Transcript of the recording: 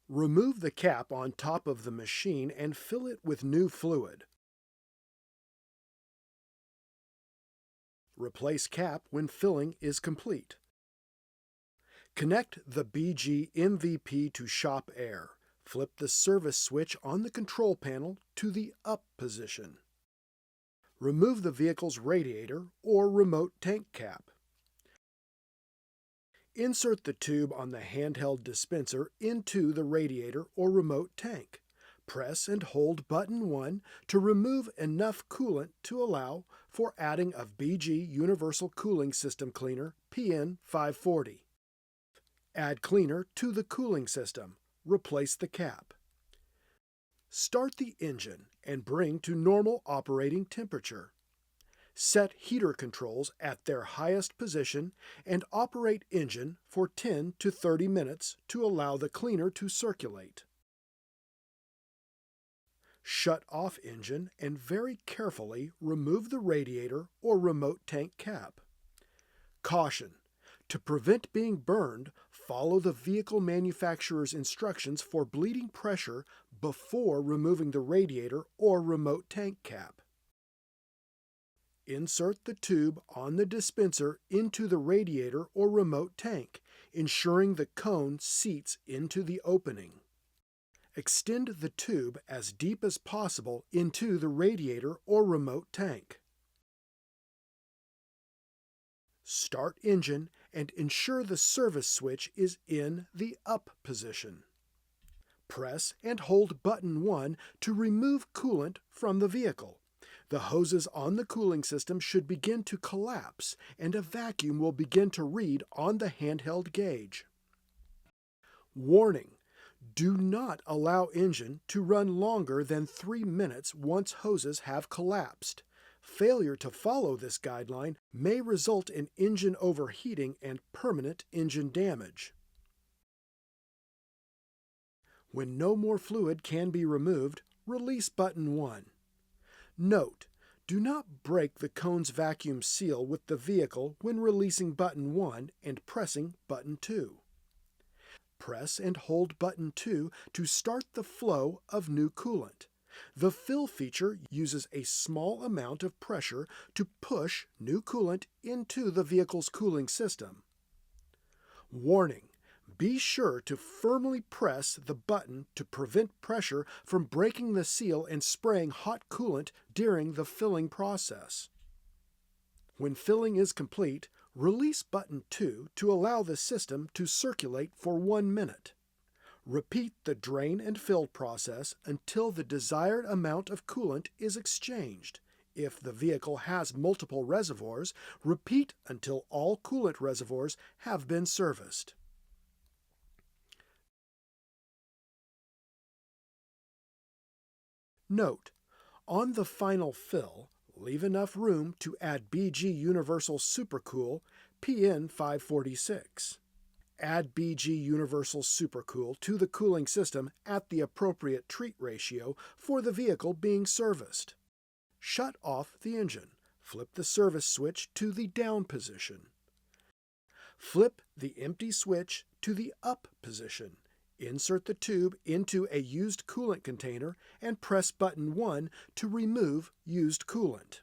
Remove the cap on top of the machine and fill it with new fluid. Replace cap when filling is complete. Connect the BG MVP to shop air. Flip the service switch on the control panel to the up position. Remove the vehicle's radiator or remote tank cap. Insert the tube on the handheld dispenser into the radiator or remote tank. Press and hold button 1 to remove enough coolant to allow for adding of BG Universal Cooling System Cleaner PN540. Add cleaner to the cooling system. Replace the cap. Start the engine and bring to normal operating temperature. Set heater controls at their highest position and operate engine for 10 to 30 minutes to allow the cleaner to circulate. Shut off engine and very carefully remove the radiator or remote tank cap. Caution: to prevent being burned, follow the vehicle manufacturer's instructions for bleeding pressure before removing the radiator or remote tank cap. Insert the tube on the dispenser into the radiator or remote tank, ensuring the cone seats into the opening. Extend the tube as deep as possible into the radiator or remote tank. Start engine and ensure the service switch is in the up position. Press and hold button 1 to remove coolant from the vehicle. The hoses on the cooling system should begin to collapse and a vacuum will begin to read on the handheld gauge. Warning: do not allow engine to run longer than 3 minutes once hoses have collapsed. Failure to follow this guideline may result in engine overheating and permanent engine damage. When no more fluid can be removed, release button 1. Note: do not break the cone's vacuum seal with the vehicle when releasing button 1 and pressing button 2. Press and hold button 2 to start the flow of new coolant. The fill feature uses a small amount of pressure to push new coolant into the vehicle's cooling system. Warning: be sure to firmly press the button to prevent pressure from breaking the seal and spraying hot coolant during the filling process. When filling is complete, release button 2 to allow the system to circulate for 1 minute. Repeat the drain and fill process until the desired amount of coolant is exchanged. If the vehicle has multiple reservoirs, repeat until all coolant reservoirs have been serviced. Note: on the final fill, leave enough room to add BG Universal Supercool PN546. Add BG Universal Supercool to the cooling system at the appropriate treat ratio for the vehicle being serviced. Shut off the engine. Flip the service switch to the down position. Flip the empty switch to the up position. Insert the tube into a used coolant container and press button 1 to remove used coolant.